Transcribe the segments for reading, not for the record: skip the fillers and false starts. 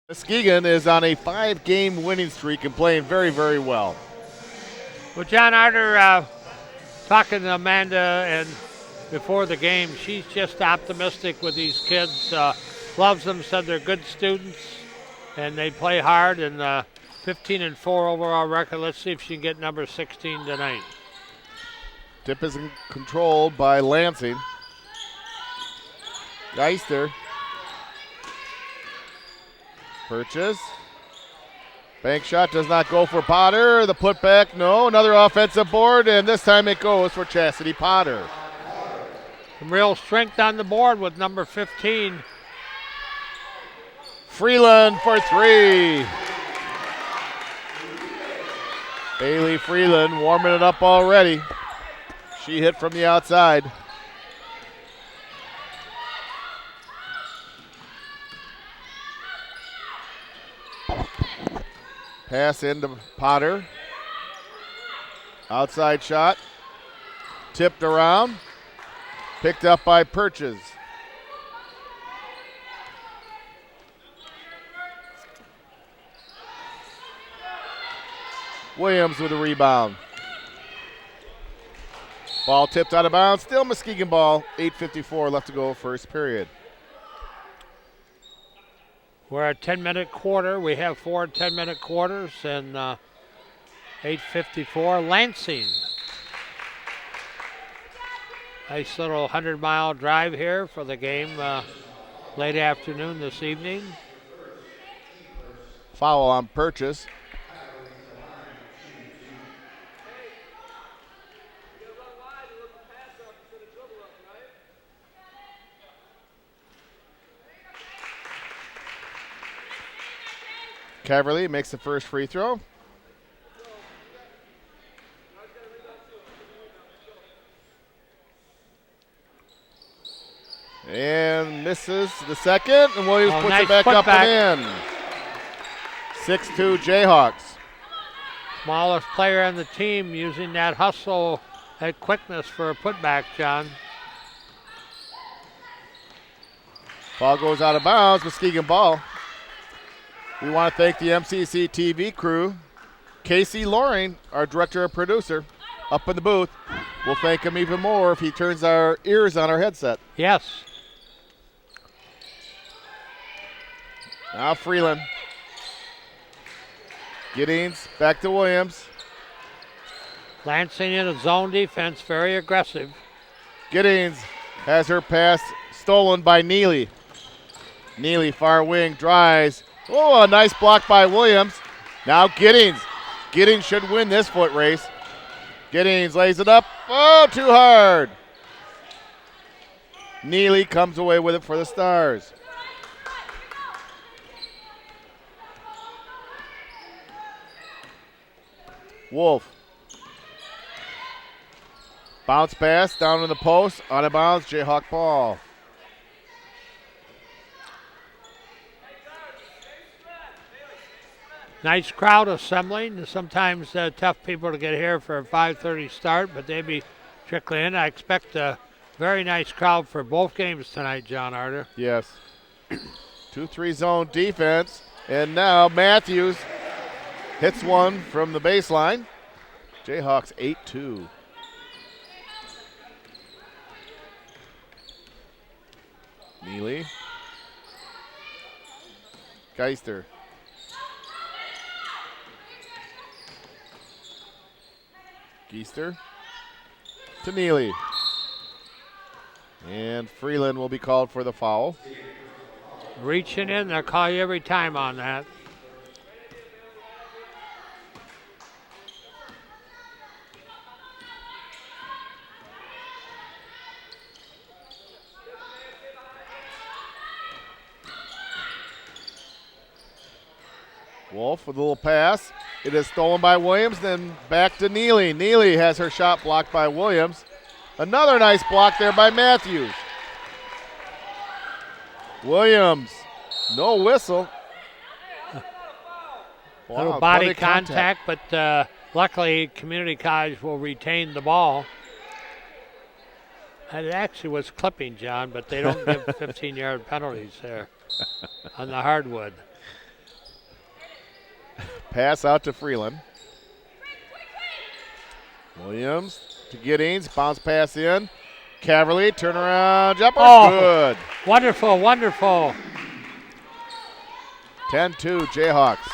Muskegon is on a 5-game winning streak and playing very, very well. Well, John Arter, talking to Amanda and before the game, she's just optimistic with these kids. Loves them, said they're good students, and they play hard. And 15-4 overall record. Let's see if she can get number 16 tonight. Tip is controlled by Lansing. Geister. Purchase. Bank shot does not go for Potter. The putback, no. Another offensive board, and this time it goes for Chastity Potter. Some real strength on the board with number 15. Freeland for three. Bailey Freeland warming it up already. She hit from the outside. Pass into Potter. Outside shot. Tipped around. Picked up by Purchase. Williams with a rebound. Ball tipped out of bounds. Still Muskegon ball. 8:54 left to go first period. We're at 10-minute quarter. We have 4 10-minute quarters and 8:54. Lansing. Nice little 100-mile drive here for the game late afternoon this evening. Foul on Purchase. Caverly makes the first free throw. And misses the second, and Williams puts nice it back up and in. 6-2 Jayhawks. Smallest player on the team using that hustle, that quickness for a putback, John. Ball goes out of bounds, Muskegon ball. We want to thank the MCC TV crew. Casey Loring, our director and producer, up in the booth. We'll thank him even more if he turns our ears on our headset. Yes. Now Freeland. Giddings back to Williams. Lansing in a zone defense, very aggressive. Giddings has her pass stolen by Neely. Neely far wing drives. Oh, a nice block by Williams. Now Giddings. Giddings should win this foot race. Giddings lays it up. Oh, too hard. Neely comes away with it for the Stars. Wolf. Bounce pass down in the post. Out of bounds, Jayhawk ball. Nice crowd assembling. Sometimes tough people to get here for a 5:30 start, but they be trickling in. I expect a very nice crowd for both games tonight, John Arter. Yes. 2-3 zone defense. And now Matthews hits one from the baseline. Jayhawks 8-2. Neely. Geister. Geister to Neely. And Freeland will be called for the foul. Reaching in, they'll call you every time on that. Wolf with a little pass. It is stolen by Williams, then back to Neely. Neely has her shot blocked by Williams. Another nice block there by Matthews. Williams, no whistle. Wow, Little body contact, but luckily Community College will retain the ball. And it actually was clipping, John, but they don't give 15-yard penalties there on the hardwood. Pass out to Freeland. Williams to Giddings. Bounce pass in. Caverly, turnaround jumper. Oh. Good. Wonderful, wonderful. 10-2 Jayhawks.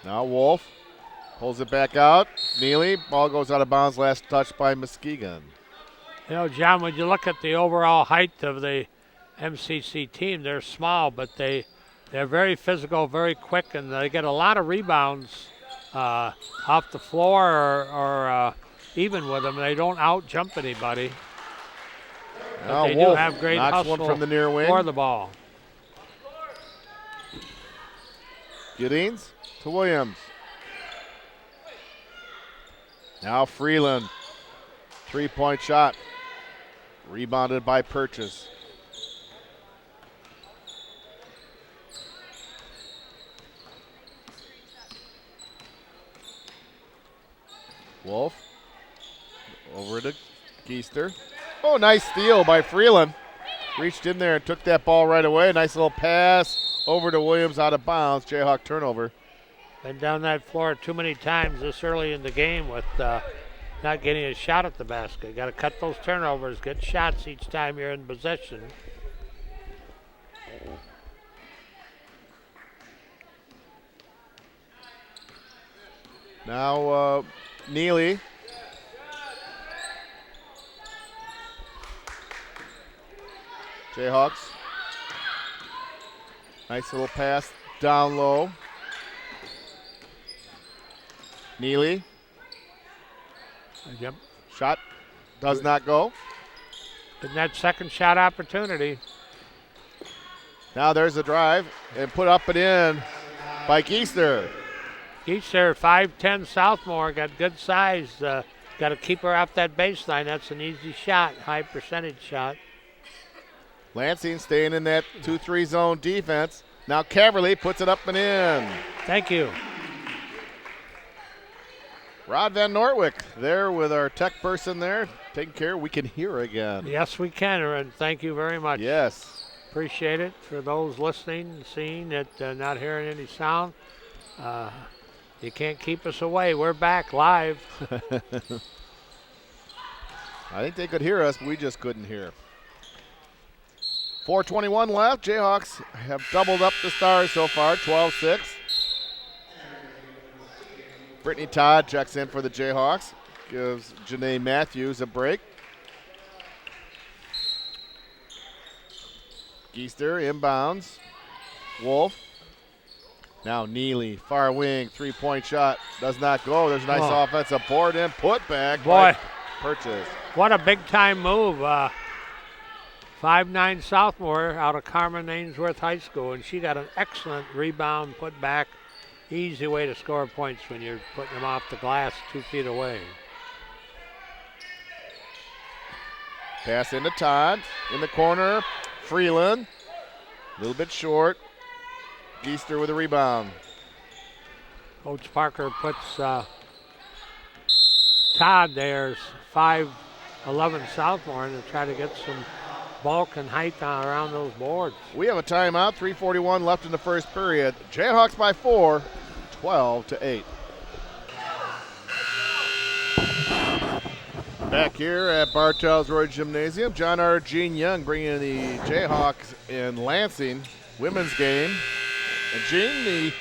Now Wolf pulls it back out. Neely, ball goes out of bounds. Last touch by Muskegon. You know, John, when you look at the overall height of the MCC team, they're small, but they're very physical, very quick, and they get a lot of rebounds off the floor or even with them. They don't out-jump anybody. But they Wolf do have great knocks hustle one from the near wing. for the ball. Giddings to Williams. Now Freeland. 3-point shot. Rebounded by Purchase. Wolf. Over to Keister. Oh, nice steal by Freeland. Reached in there and took that ball right away. Nice little pass over to Williams out of bounds. Jayhawk turnover. Been down that floor too many times this early in the game with not getting a shot at the basket. Got to cut those turnovers, get shots each time you're in possession. Now Neely. Jayhawks. Nice little pass down low. Neely. Yep. Shot does not go. In that second shot opportunity. Now there's a drive and put up and in by Keister. Keister, 5'10" sophomore, got good size. Got to keep her off that baseline. That's an easy shot, high percentage shot. Lansing staying in that 2-3 zone defense. Now Caverly puts it up and in. Thank you. Rod Van Nortwick there with our tech person there, taking care. We can hear again. Yes, we can, and thank you very much. Yes. Appreciate it. For those listening and seeing it, not hearing any sound, you can't keep us away. We're back live. I think they could hear us, but we just couldn't hear. 4:21 left. Jayhawks have doubled up the Stars so far, 12-6. Brittany Todd checks in for the Jayhawks. Gives Janae Matthews a break. Keister inbounds. Wolf. Now Neely, far wing, 3-point shot. Does not go. There's a nice offensive board and put back. Boy. Purchase. What a big-time move. 5'9" sophomore out of Carmen Ainsworth High School, and she got an excellent rebound, put back. Easy way to score points when you're putting them off the glass 2 feet away. Pass into Todd. In the corner, Freeland. A little bit short. Keister with a rebound. Coach Parker puts Todd there's 5'11" sophomore to try to get some bulk and height around those boards. We have a timeout, 3:41 left in the first period. Jayhawks by 4, 12-8. Back here at Bartels Roy Gymnasium, John R. Gene Young bringing the Jayhawks in Lansing women's game. And Gene, the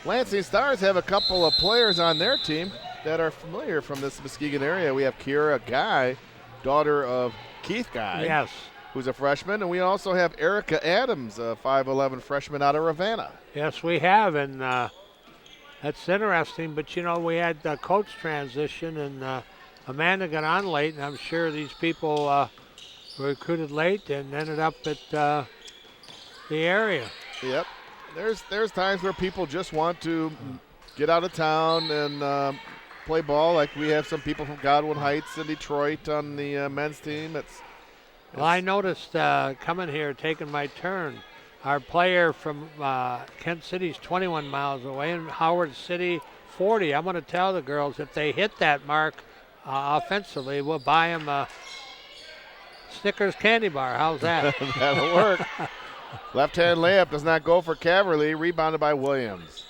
Lansing Stars have a couple of players on their team that are familiar from this Muskegon area. We have Kira Guy, daughter of Keith Guy. Yes. Who's a freshman, and we also have Erica Adams, a 5'11" freshman out of Ravenna. Yes, we have, and that's interesting. But, you know, we had the coach transition, and Amanda got on late, and I'm sure these people were recruited late and ended up at the area. Yep. There's times where people just want to get out of town and play ball. Like we have some people from Godwin Heights and Detroit on the men's team. Well, I noticed coming here, taking my turn, our player from Kent City's 21 miles away, and Howard City 40. I'm going to tell the girls if they hit that mark offensively. We'll buy him a Snickers candy bar. How's that? That'll work. Left-hand layup does not go for Caverly. Rebounded by Williams.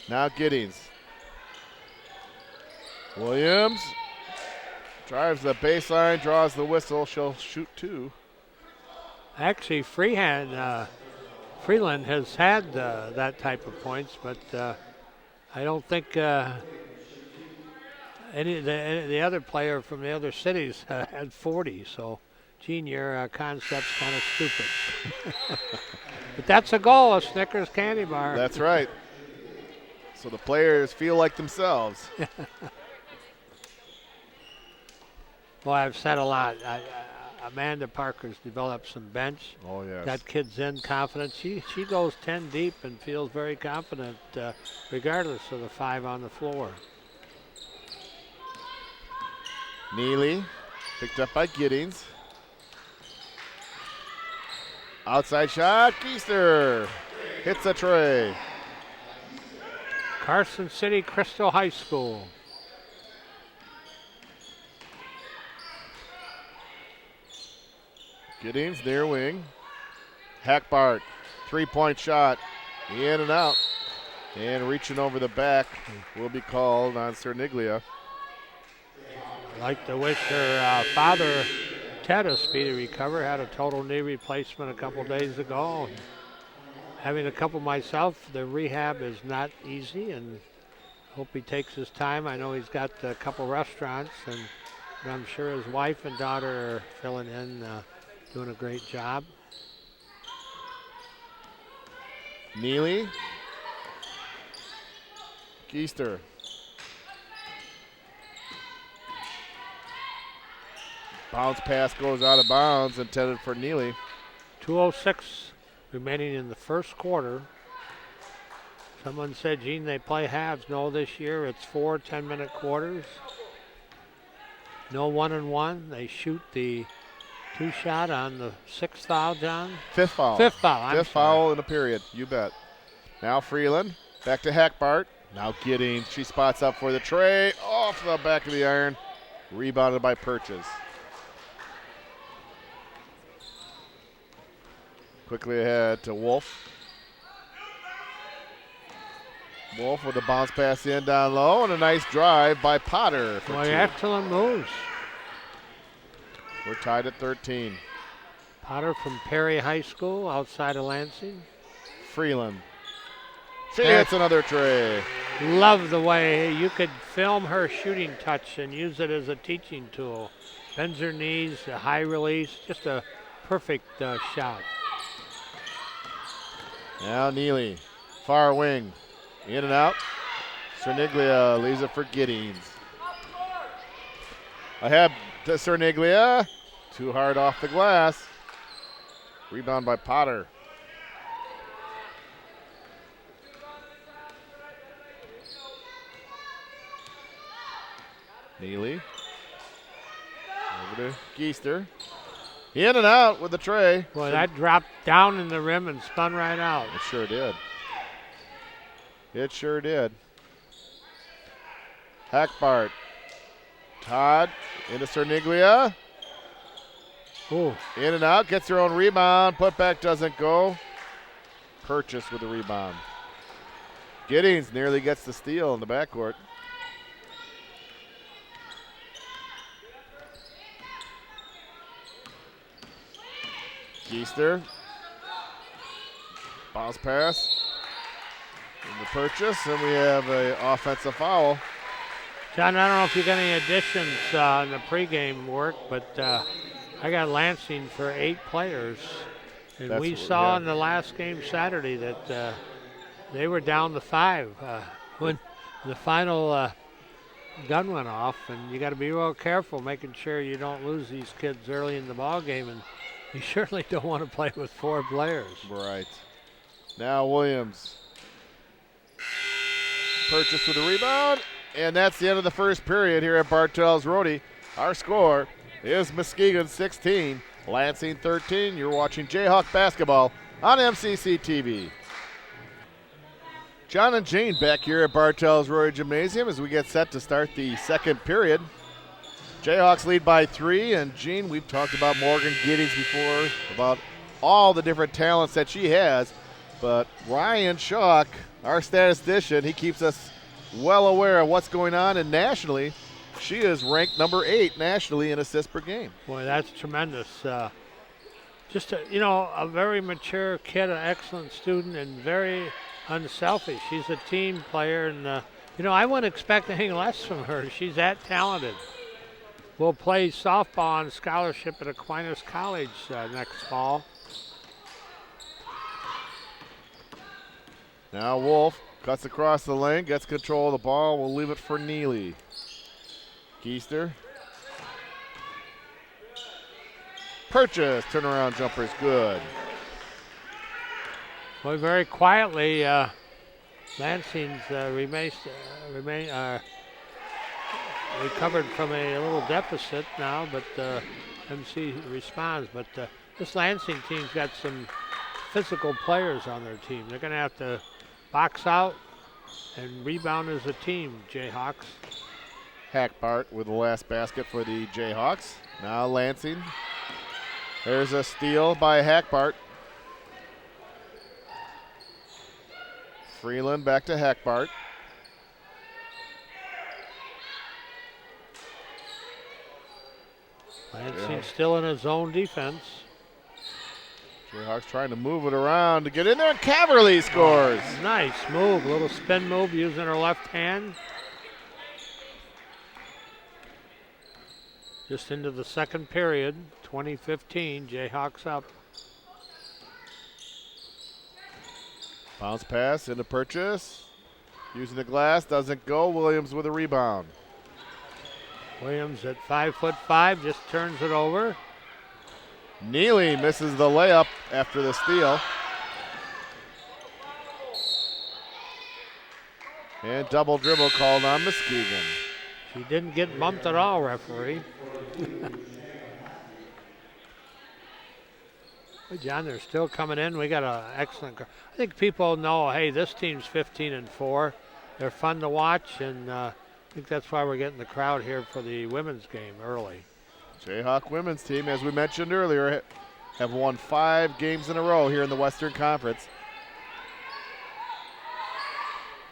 Now Giddings. Williams drives the baseline, draws the whistle. She'll shoot 2. Actually, Freeland has had that type of points, but I don't think any of the other player from the other cities had 40. So, Gene, your concept's kind of stupid. But that's a goal, a Snickers candy bar. That's right. So the players feel like themselves. Well, I've said a lot. Amanda Parker's developed some bench. Oh, yes. Got kids in confidence. She goes 10 deep and feels very confident regardless of the 5 on the floor. Neely picked up by Giddings. Outside shot, Keister hits a tray. Carson City Crystal High School. Giddings near wing. Hackbart, 3-point shot, in and out. And reaching over the back will be called on Cerniglia. I'd like to wish her father, Ted, a speedy recovery. Had a total knee replacement a couple days ago. Having a couple myself, the rehab is not easy, and hope he takes his time. I know he's got a couple restaurants, and I'm sure his wife and daughter are filling in, doing a great job. Neely. Keister. Bounce pass goes out of bounds, intended for Neely. 2:06 remaining in the first quarter. Someone said, Gene, they play halves. No, this year it's 4 10-minute quarters. No 1-and-1. They shoot the 2-shot on the 6th foul, John. 5th foul. 5th foul. Fifth foul in a period. You bet. Now Freeland. Back to Hackbart. Now Giddings. She spots up for the tray. Off the back of the iron. Rebounded by Purchase. Quickly ahead to Wolf. Wolf with a bounce pass in down low and a nice drive by Potter. Boy, excellent moves. We're tied at 13. Potter from Perry High School outside of Lansing. Freeland. She hits another tray. Love the way you could film her shooting touch and use it as a teaching tool. Bends her knees, a high release, just a perfect shot. Now Neely, far wing, in and out. Cerniglia leaves it for Giddings. Ahead to Cerniglia, too hard off the glass. Rebound by Potter. Neely, over to Keister. In and out with the tray. Boy, that dropped down in the rim and spun right out. It sure did. It sure did. Hackbart. Todd into Cerniglia. Ooh. In and out, gets her own rebound. Putback doesn't go. Purchase with the rebound. Giddings nearly gets the steal in the backcourt. Keister. Bounce pass. In the Purchase, and we have an offensive foul. John, I don't know if you got any additions in the pregame work, but I got Lansing for 8 players. And we saw in the last game Saturday that they were down to 5 when the final gun went off. And you got to be real careful making sure you don't lose these kids early in the ball game. And you certainly don't want to play with 4 players. Right. Now Williams. Purchase with the rebound. And that's the end of the first period here at Bartels Roadie. Our score is Muskegon 16, Lansing 13. You're watching Jayhawk basketball on MCC TV. John and Jane back here at Bartels Roadie Gymnasium as we get set to start the second period. Jayhawks lead by 3, and Gene, we've talked about Morgan Giddings before, about all the different talents that she has, but Ryan Schock, our statistician, he keeps us well aware of what's going on, and nationally, she is ranked number 8 nationally in assists per game. Boy, that's tremendous. Just a very mature kid, an excellent student, and very unselfish. She's a team player, and I wouldn't expect anything less from her. She's that talented. Will play softball on scholarship at Aquinas College next fall. Now Wolf cuts across the lane, gets control of the ball. We'll leave it for Neely. Keister. Purchase, turnaround jumper is good. Well, very quietly, Lansing's recovered from a little deficit now, but MC responds. But this Lansing team's got some physical players on their team. They're going to have to box out and rebound as a team, Jayhawks. Hackbart with the last basket for the Jayhawks. Now Lansing. There's a steal by Hackbart. Freeland back to Hackbart. Lansing still in his zone defense. Jayhawks trying to move it around to get in there, and Caverly scores. Nice move, a little spin move using her left hand. Just into the second period, 2015, Jayhawks up. Bounce pass into Purchase. Using the glass, doesn't go. Williams with a rebound. Williams at 5'5", just turns it over. Neely misses the layup after the steal. And double dribble called on Muskegon. She didn't get bumped at all, referee. John, they're still coming in. We got an excellent. I think people know, hey, this team's 15-4. They're fun to watch, and I think that's why we're getting the crowd here for the women's game early. Jayhawk women's team, as we mentioned earlier, have won 5 games in a row here in the Western Conference.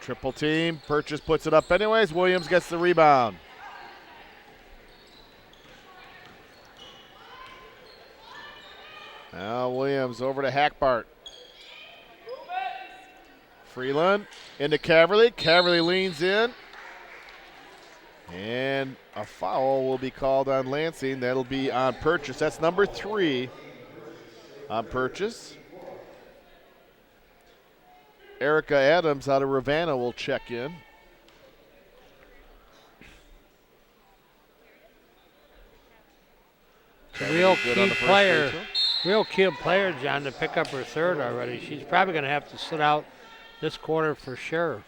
Triple team. Purchase puts it up anyways. Williams gets the rebound. Now Williams over to Hackbart. Freeland into Caverly. Caverly leans in. And a foul will be called on Lansing. That'll be on Purchase. That's number 3 on Purchase. Erica Adams out of Ravenna will check in. Real key player, John, to pick up her third already. She's probably going to have to sit out this quarter for sure.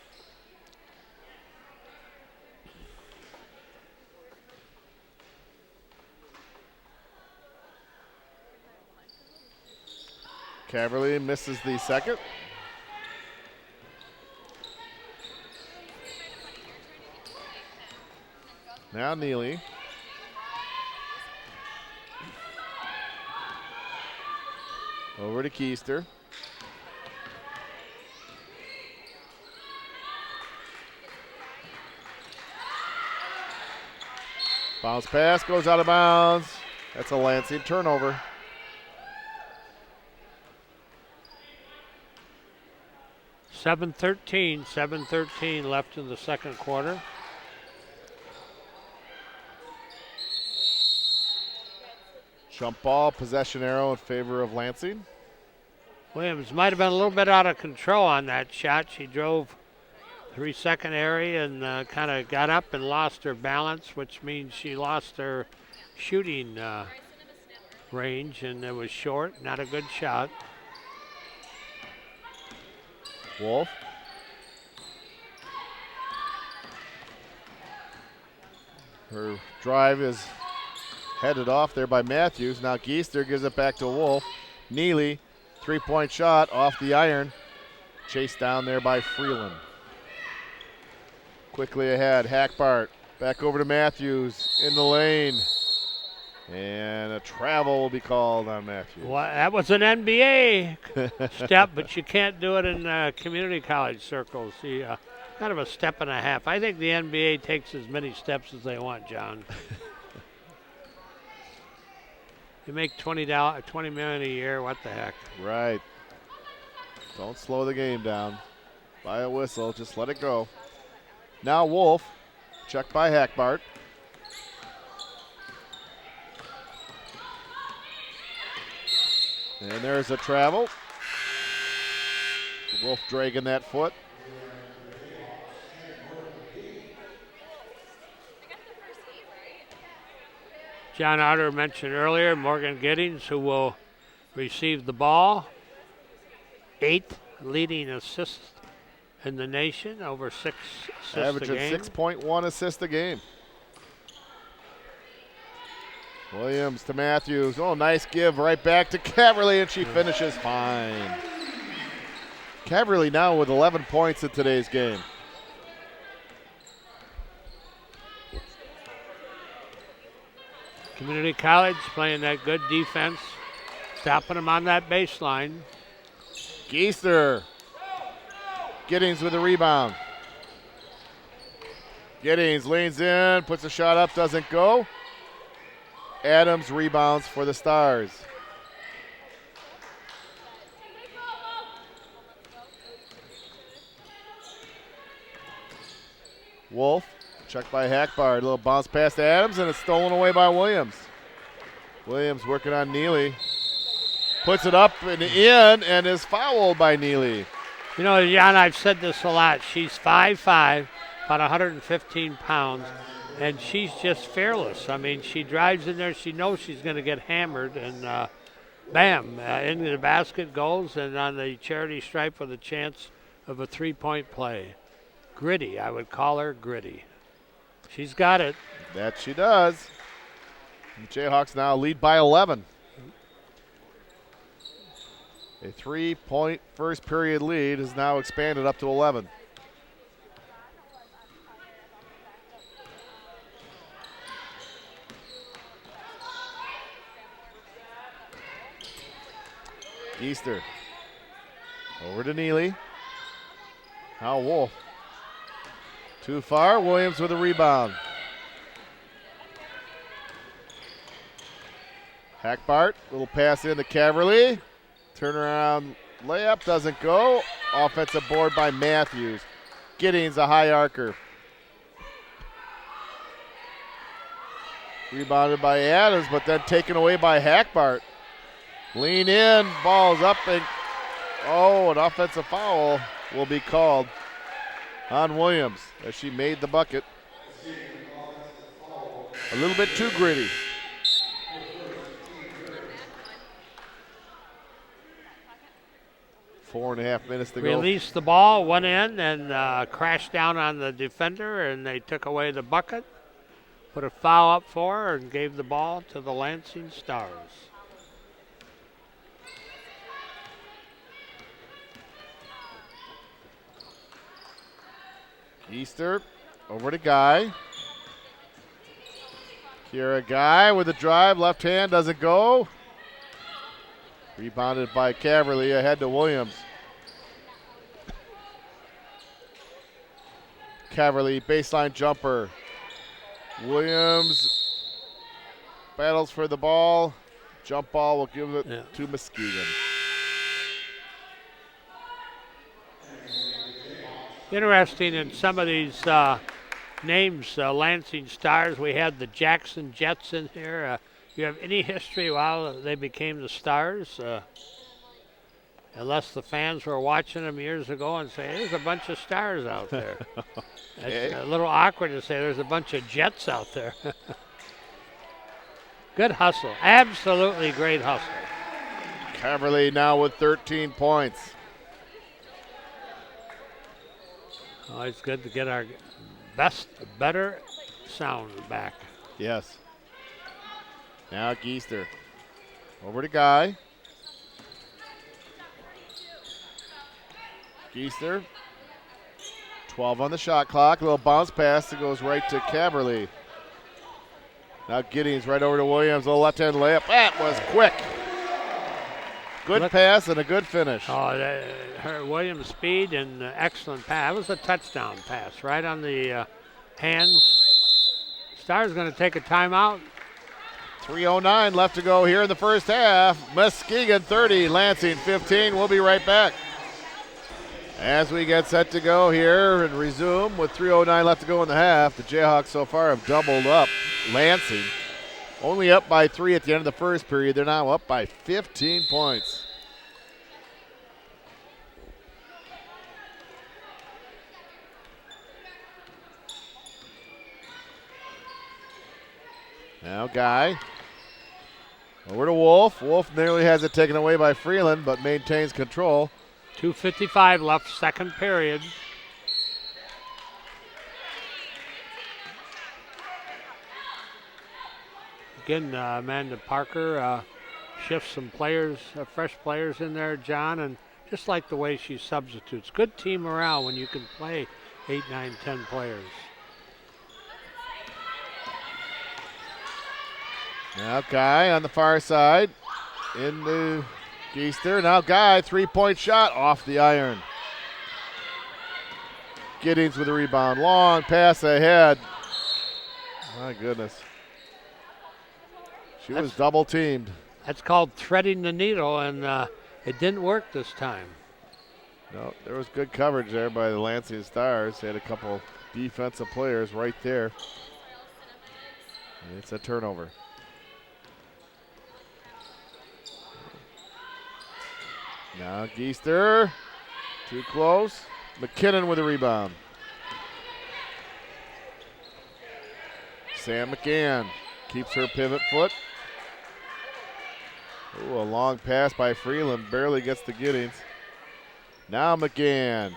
Caverly misses the second. Now Neely. Over to Keister. Bounce pass goes out of bounds. That's a Lansing turnover. $7:13 left in the second quarter. Jump ball, possession arrow in favor of Lansing. Williams might have been a little bit out of control on that shot. She drove 3-second area and kind of got up and lost her balance, which means she lost her shooting range, and it was short, not a good shot. Wolf. Her drive is headed off there by Matthews. Now Geister gives it back to Wolf. Neely, three-point shot off the iron. Chased down there by Freeland. Quickly ahead, Hackbart Back over to Matthews in the lane. And a travel will be called on Matthews. Well, that was an NBA step, but you can't do it in community college circles. See, kind of a step and a half. I think the NBA takes as many steps as they want, John. You make $20 million a year. What the heck? Right. Don't slow the game down. By a whistle, just let it go. Now Wolf, checked by Hackbart. And there's a travel. Wolf dragging that foot. John Arter mentioned earlier Morgan Giddings, who will receive the ball. 8th leading assist in the nation, over 6 assists Average a game. of 6.1 assists a game. Williams to Matthews. Oh, nice give right back to Caverly, and she finishes fine. Caverly now with 11 points in today's game. Community College playing that good defense, stopping them on that baseline. Geister. Giddings with a rebound. Giddings leans in, puts a shot up, doesn't go. Adams rebounds for the Stars. Wolf, checked by Hackbard. A little bounce pass to Adams, and it's stolen away by Williams. Williams working on Neely. Puts it up and in, and is fouled by Neely. You know, Jan, I've said this a lot. She's 5'5", about 115 pounds, and she's just fearless. I mean, she drives in there. She knows she's going to get hammered, and bam, into the basket goes, and on the charity stripe with a chance of a three-point play. Gritty, I would call her gritty. She's got it. That she does. The Jayhawks now lead by 11. A 3-point first period lead is now expanded up to 11. Easter. Over to Neely. Now Wolf. Too far. Williams with a rebound. Hackbart. Little pass in to Caverly. Turnaround layup doesn't go. Offensive board by Matthews. Giddings a high arcer. Rebounded by Adams, but then taken away by Hackbart. Lean in, ball's up, and an offensive foul will be called on Williams as she made the bucket. A little bit too gritty. 4.5 minutes to go. Released the ball, went in, and crashed down on the defender, and they took away the bucket. Put a foul up for her and gave the ball to the Lansing Stars. Easter over to Guy. Kira Guy with a drive, left hand, doesn't go. Rebounded by Caverly, ahead to Williams. Caverly, baseline jumper. Williams battles for the ball. Jump ball will give it to Muskegon. Interesting in some of these names, Lansing Stars. We had the Jackson Jets in here. You have any history how they became the Stars? Unless the fans were watching them years ago and say, there's a bunch of stars out there. Okay. It's a little awkward to say there's a bunch of Jets out there. Good hustle. Absolutely great hustle. Caverly now with 13 points. Always good to get our better sound back. Yes. Now Geister. Over to Guy. Geister. 12 on the shot clock. A little bounce pass that goes right to Caberly. Now Giddings right over to Williams. A little left-hand layup. That was quick. Good pass and a good finish. Oh, her Williams' speed and excellent pass. That was a touchdown pass right on the hands. Stars going to take a timeout. 3:09 left to go here in the first half. Muskegon 30, Lansing 15. We'll be right back. As we get set to go here and resume with 3:09 left to go in the half, the Jayhawks so far have doubled up Lansing. Only up by 3 at the end of the first period. They're now up by 15 points. Now Guy over to Wolf. Wolf nearly has it taken away by Freeland, but maintains control. 2:55 left, second period. Again, Amanda Parker shifts some players, fresh players in there, John, and just like the way she substitutes. Good team morale when you can play 8, 9, 10 players. Now Guy on the far side into Geister. Now Guy, three-point shot off the iron. Giddings with a rebound. Long pass ahead. My goodness. She was double teamed. That's called threading the needle, and it didn't work this time. No, there was good coverage there by the Lansing Stars. They had a couple defensive players right there. And it's a turnover. Now Geister, too close. McKinnon with a rebound. Sam McGann keeps her pivot foot. Ooh, a long pass by Freeland, barely gets to Giddings. Now McGann.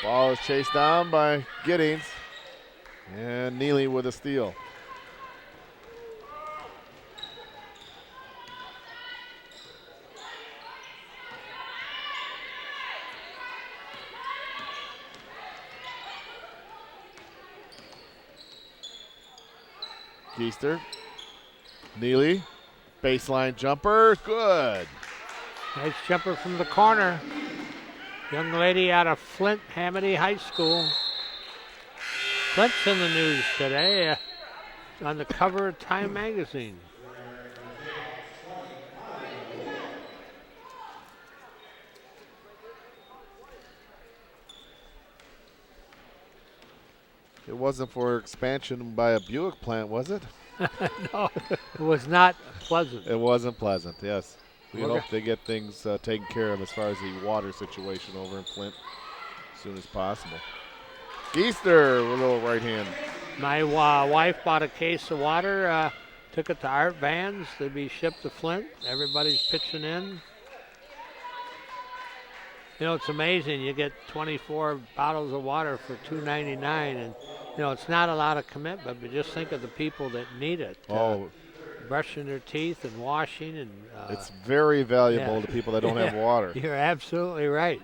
Ball is chased down by Giddings. And Neely with a steal. Geister. Neely. Baseline jumper. Good. Nice jumper from the corner. Young lady out of Flint Hamady High School. Flint's in the news today on the cover of Time magazine. It wasn't for expansion by a Buick plant, was it? No, it was not pleasant. It wasn't pleasant, yes. We hope they get things taken care of as far as the water situation over in Flint as soon as possible. Geister with a little right hand. My wife bought a case of water, took it to Art Vans to be shipped to Flint. Everybody's pitching in. You know, it's amazing. You get 24 bottles of water for $2.99, and you know it's not a lot of commitment, but just think of the people that need it. Brushing their teeth and washing, and it's very valuable to people that don't have water. You're absolutely right.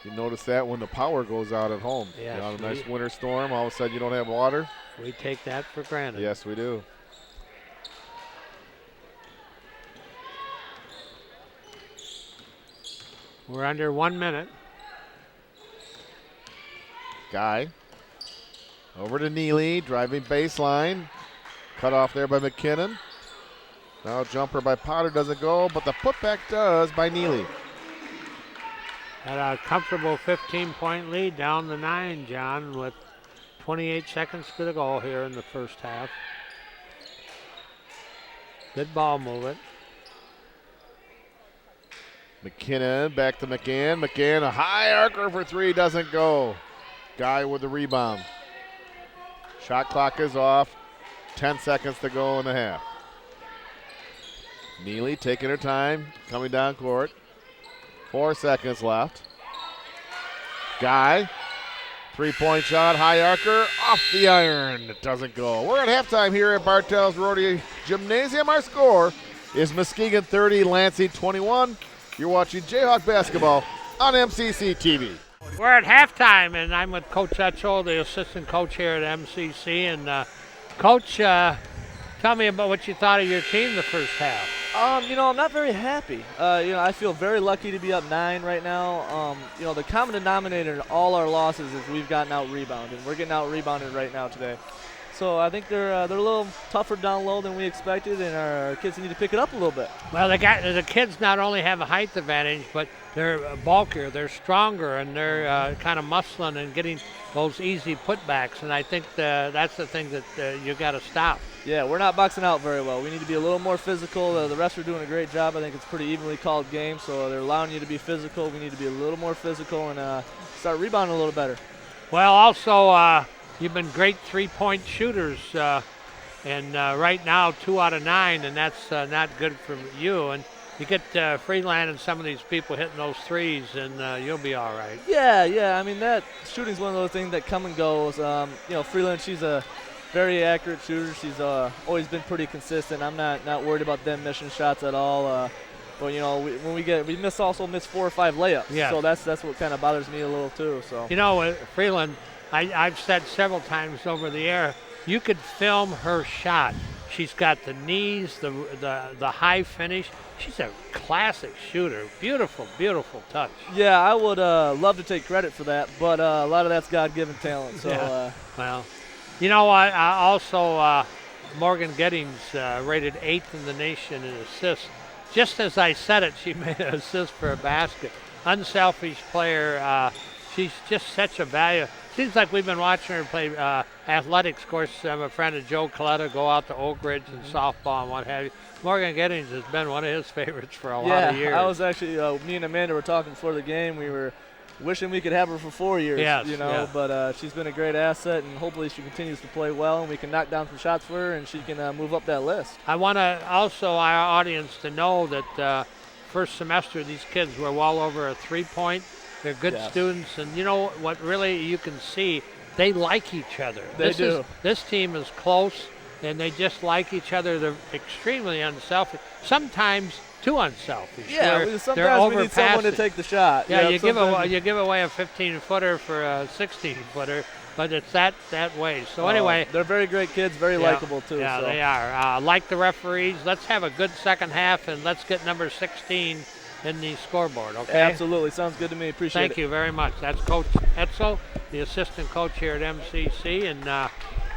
You notice that when the power goes out at home. Yes, you know, a nice winter storm, all of a sudden you don't have water. We take that for granted. Yes, we do. We're under 1 minute. Guy. Over to Neely, driving baseline. Cut off there by McKinnon. Now jumper by Potter doesn't go, but the putback does by Neely. Had a comfortable 15-point lead down the 9, John, with 28 seconds to go here in the first half. Good ball movement. McKinnon back to McGann. McGann, a high arcer for three, doesn't go. Guy with the rebound. Shot clock is off. 10 seconds to go in the half. Neely taking her time, coming down court. 4 seconds left. Guy, three-point shot, high arcer, off the iron. It doesn't go. We're at halftime here at Bartell's Rotary Gymnasium. Our score is Muskegon 30, Lansing 21. You're watching Jayhawk basketball on MCC TV. We're at halftime, and I'm with Coach Etzel, the assistant coach here at MCC. And Coach, tell me about what you thought of your team the first half. I'm not very happy. I feel very lucky to be up 9 right now. The common denominator in all our losses is we've gotten out rebounded. We're getting out rebounded right now today. So I think they're a little tougher down low than we expected, and our kids need to pick it up a little bit. Well, the kids not only have a height advantage, but they're bulkier, they're stronger, and they're kind of muscling and getting those easy putbacks. And I think that's the thing that you got to stop. Yeah, we're not boxing out very well. We need to be a little more physical. The refs are doing a great job. I think it's a pretty evenly called game, so they're allowing you to be physical. We need to be a little more physical and start rebounding a little better. Well, also, you've been great three-point shooters, and right now 2 out of 9, and that's not good for you. And you get Freeland and some of these people hitting those threes, and you'll be all right. Yeah. I mean, that shooting's one of those things that come and goes. Freeland, she's a very accurate shooter. She's always been pretty consistent. I'm not worried about them missing shots at all. But we miss 4 or 5 layups. Yeah. So that's what kind of bothers me a little too. So Freeland, I've said several times over the air, you could film her shot. She's got the knees, the high finish. She's a classic shooter. Beautiful, beautiful touch. Yeah, I would love to take credit for that, but a lot of that's God-given talent. So. Yeah. Well. I also, Morgan Gettings rated 8th in the nation in assists. Just as I said it, she made an assist for a basket. Unselfish player. She's just such a value. Seems like we've been watching her play athletics. Of course, I'm a friend of Joe Coletta, go out to Oak Ridge and softball and what have you. Morgan Gettings has been one of his favorites for a lot of years. Yeah, I was actually, me and Amanda were talking before the game. We were wishing we could have her for 4 years, but she's been a great asset, and hopefully she continues to play well, and we can knock down some shots for her, and she can move up that list. I want to also our audience to know that first semester these kids were well over a 3-point. They're good students, and you know what really you can see, they like each other. They do. This team is close, and they just like each other. They're extremely unselfish. Sometimes too unselfish. Yeah, sometimes we need someone to take the shot. Yeah, you give away a 15-footer for a 16-footer, but it's that way. So anyway, they're very great kids, very likable too. Yeah, they are. Like the referees, let's have a good second half, and let's get number 16 in the scoreboard. Okay. Absolutely, sounds good to me. Appreciate it. Thank you very much. That's Coach Etzel, the assistant coach here at MCC, and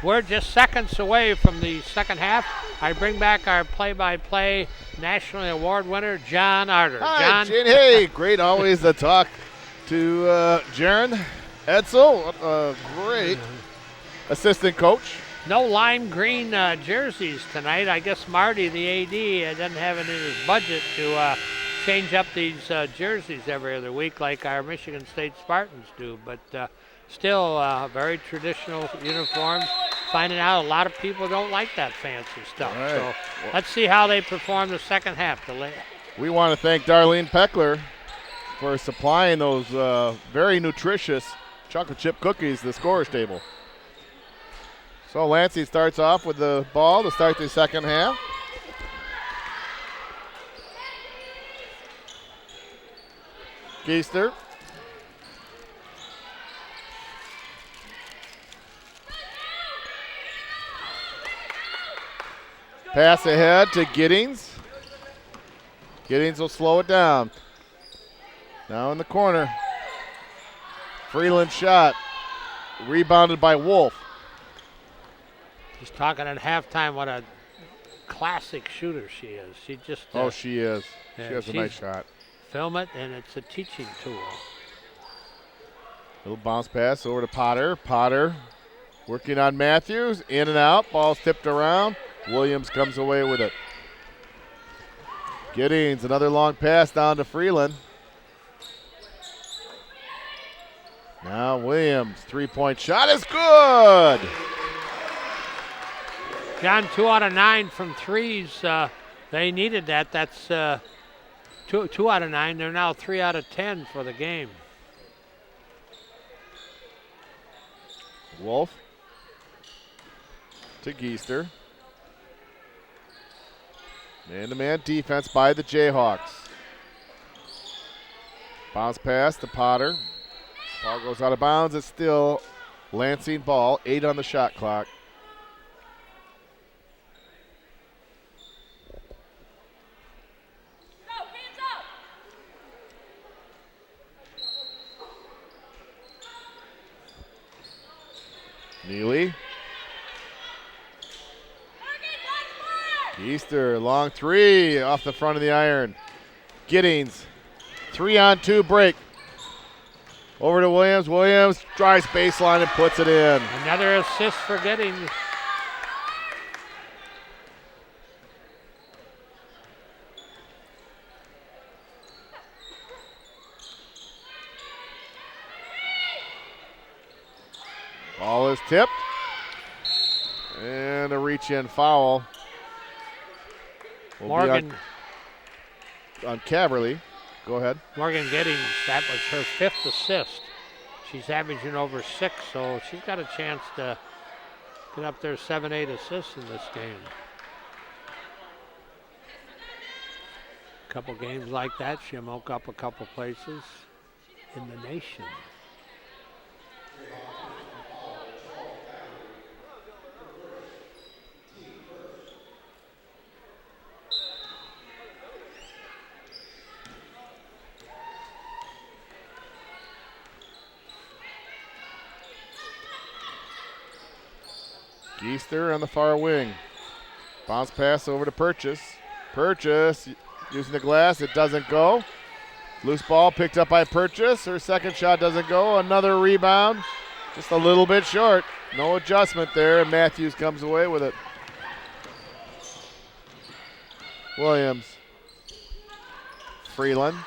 we're just seconds away from the second half. I bring back our play-by-play nationally award winner, John Arter. Hi, John. Hey, great always to talk to Jaron Etzel, great assistant coach. No lime green jerseys tonight. I guess Marty, the AD, doesn't have it in his budget to change up these jerseys every other week like our Michigan State Spartans do, but still very traditional uniforms. Finding out a lot of people don't like that fancy stuff. Right. So let's see how they perform the second half. We want to thank Darlene Peckler for supplying those very nutritious chocolate chip cookies to the scorer's table. So Lansing starts off with the ball to start the second half. Geister. Pass ahead to Giddings. Giddings will slow it down. Now in the corner. Freeland shot. Rebounded by Wolf. He's talking at halftime what a classic shooter she is. She just she is. She has a nice shot. Film it, and it's a teaching tool. Little bounce pass over to Potter. Potter working on Matthews. In and out. Ball's tipped around. Williams comes away with it. Giddings, another long pass down to Freeland. Now Williams, three-point shot is good. John, 2 out of 9 from threes. They needed that. That's 2 out of 9. They're now 3 out of 10 for the game. Wolf to Geister. Man-to-man defense by the Jayhawks. Bounce pass to Potter. Ball goes out of bounds. It's still Lansing ball. 8 on the shot clock. Neely. Easter, long three off the front of the iron. Giddings, 3-on-2 break. Over to Williams. Williams drives baseline and puts it in. Another assist for Giddings. Ball is tipped. And a reach-in foul. Will Morgan. On Caverly. Go ahead. Morgan Giddings, that was her 5th assist. She's averaging over 6, so she's got a chance to get up there 7-8 assists in this game. A couple games like that, she'll milk up a couple places in the nation. Geester on the far wing. Bounce pass over to Purchase. Purchase using the glass. It doesn't go. Loose ball picked up by Purchase. Her second shot doesn't go. Another rebound. Just a little bit short. No adjustment there. And Matthews comes away with it. Williams. Freeland.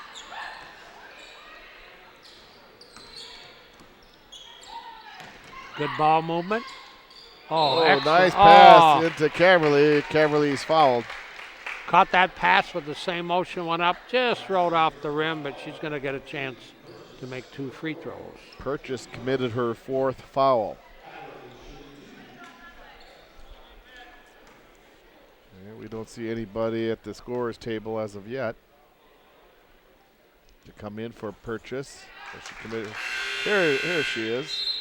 Good ball movement. Oh, nice pass into Caverly. Caverly's fouled. Caught that pass with the same motion, went up, just rode off the rim, but she's going to get a chance to make 2 free throws. Purchase committed her 4th foul. And we don't see anybody at the scorer's table as of yet to come in for Purchase. She committed. Here she is.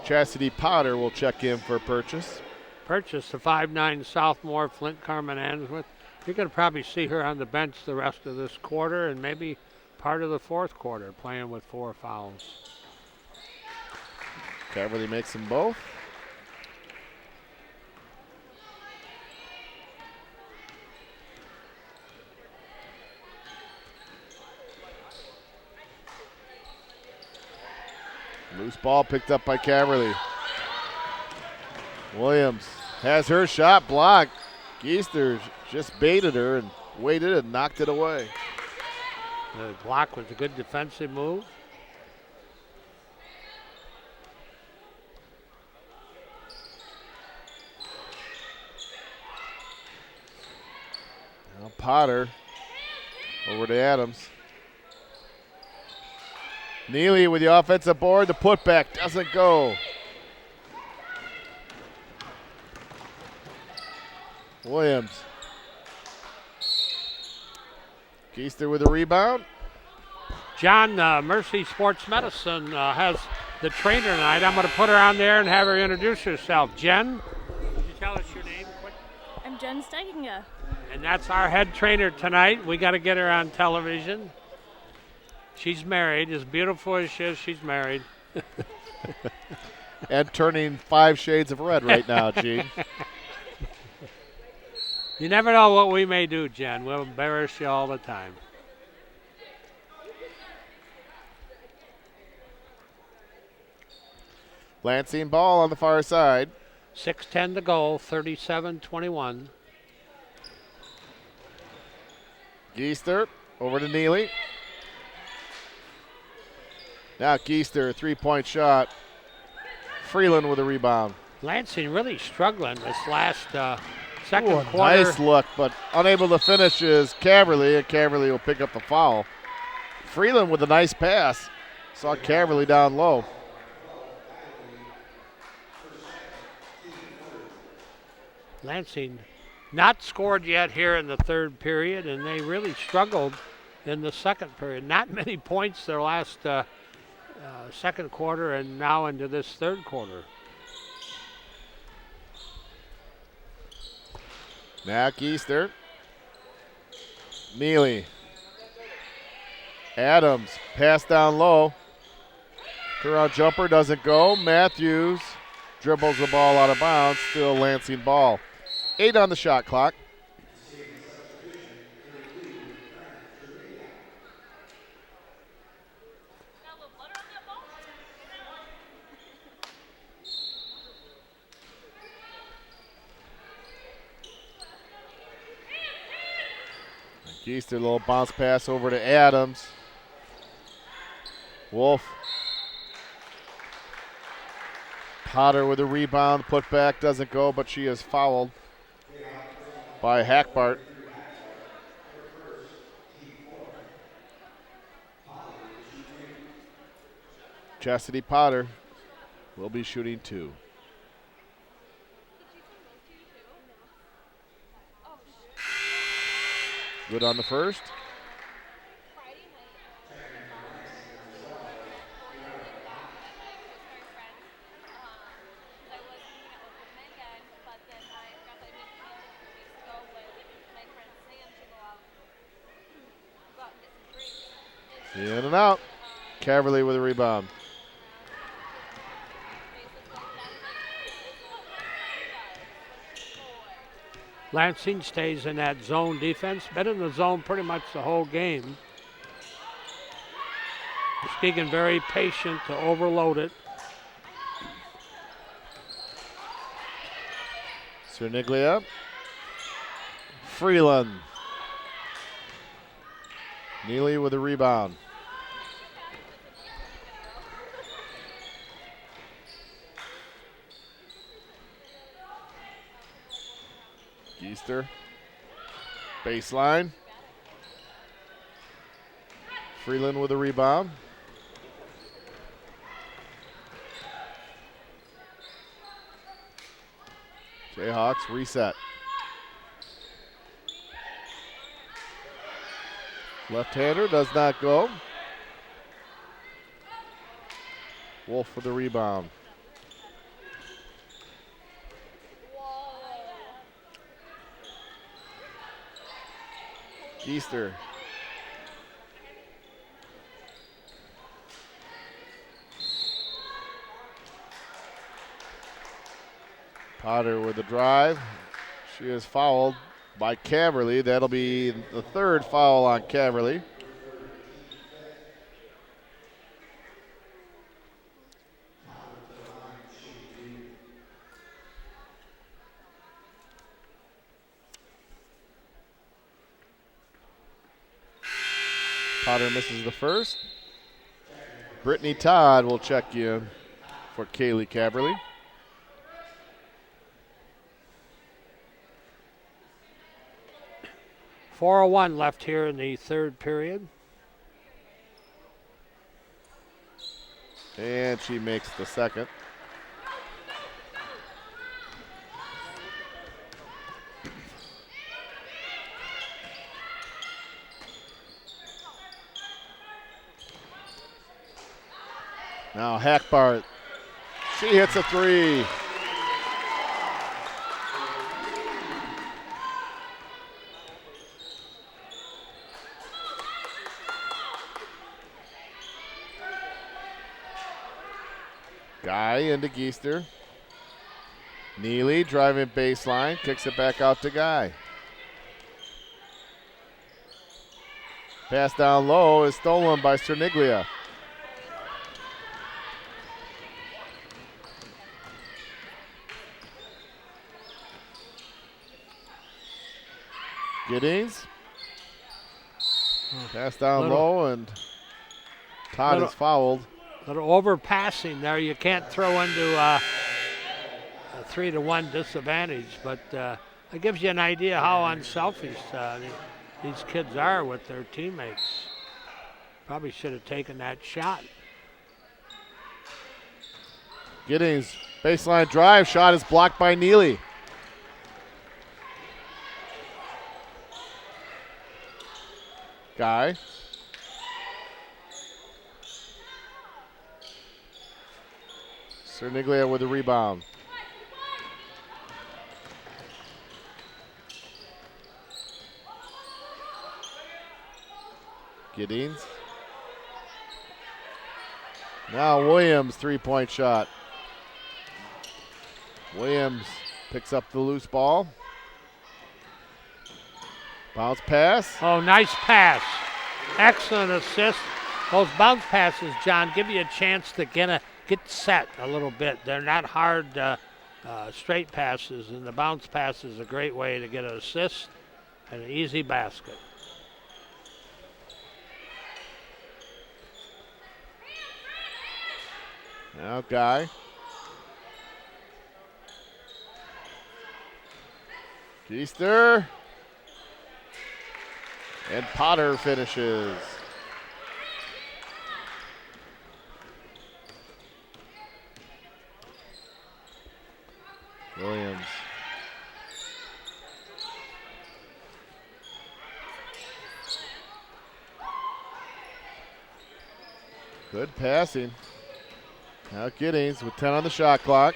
Chastity Potter will check in for Purchase. Purchase, the 5'9" sophomore, Flint Carmen Answorth. You're going to probably see her on the bench the rest of this quarter and maybe part of the 4th quarter, playing with 4 fouls. Caverly makes them both. Loose ball picked up by Caverly. Williams has her shot blocked. Geester just baited her and waited and knocked it away. The block was a good defensive move. Now Potter over to Adams. Neely with the offensive board. The putback doesn't go. Williams. Geester with a rebound. John, Mercy Sports Medicine has the trainer tonight. I'm going to put her on there and have her introduce herself. Jen, would you tell us your name quick? I'm Jen Steiginger. And that's our head trainer tonight. We got to get her on television. She's married. As beautiful as she is, she's married. And turning 5 shades of red right now, Gene. You never know what we may do, Jen. We'll embarrass you all the time. Lansing ball on the far side. 6:10 to go, 37-21. Geester over to Neely. Now Geester, 3-point shot. Freeland with a rebound. Lansing really struggling this last second quarter. Nice look, but unable to finish is Caverly, and Caverly will pick up the foul. Freeland with a nice pass. Saw Caverly down low. Lansing not scored yet here in the 3rd period, and they really struggled in the second period. Not many points their last second quarter and now into this third quarter. Now Geester. Neely. Adams, pass down low. Turnaround jumper doesn't go. Matthews dribbles the ball out of bounds. Still Lansing ball. 8 on the shot clock. Geester, little bounce pass over to Adams. Wolf. Potter with a rebound. Put back doesn't go, but she is fouled by Hackbart. Chastity Potter will be shooting 2. Good on the first. In and out. Caverly with a rebound. Lansing stays in that zone defense. Been in the zone pretty much the whole game. Muskegon very patient to overload it. Cerniglia. Freeland. Neely with a rebound. Geester. Baseline. Freeland with a rebound. Jayhawks reset. Left-hander does not go. Wolf with the rebound. Geester. Potter with the drive. She is fouled by Caverly. That'll be the third foul on Caverly. Potter misses the first. Brittany Todd will check in for Kaylee Caverly. .401 left here in the third period. And she makes the second. Now Hackbart. She hits a three. Guy into Geester. Neely driving baseline, kicks it back out to Guy. Pass down low is stolen by Cerniglia. Giddings. Pass down low, and Todd is fouled. Little overpassing there. You can't throw into a 3-1 disadvantage, but it gives you an idea how unselfish these kids are with their teammates. Probably should have taken that shot. Giddings, baseline drive, shot is blocked by Neely. Guy. Cerniglia with the rebound. Giddings. Now Williams, three-point shot. Williams picks up the loose ball. Bounce pass. Oh, nice pass. Excellent assist. Those bounce passes, John, give you a chance to get set a little bit. They're not hard straight passes, and the bounce pass is a great way to get an assist and an easy basket. Now Guy. Keister. And Potter finishes. Williams. Good passing. Now Giddings with 10 on the shot clock.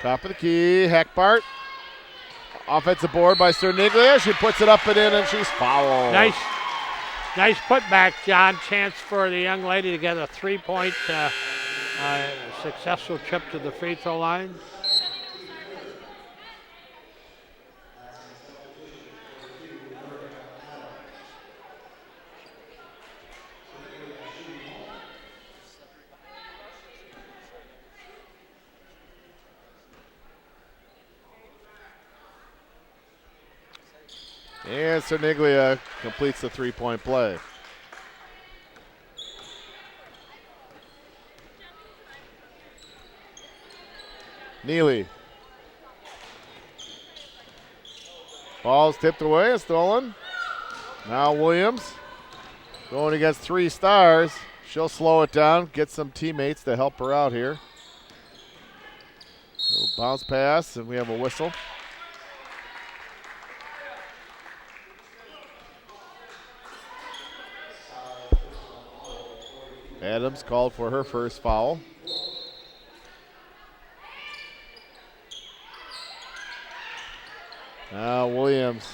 Top of the key, Hackbart. Offensive board by Cerniglia. She puts it up and in, and she's fouled. Nice putback, John. Chance for the young lady to get a three-point successful trip to the free throw line. And Cerniglia completes the three-point play. Neely. Ball's tipped away and stolen. Now Williams going against 3 stars. She'll slow it down, get some teammates to help her out here. Little bounce pass, and we have a whistle. Adams called for her first foul. Now Williams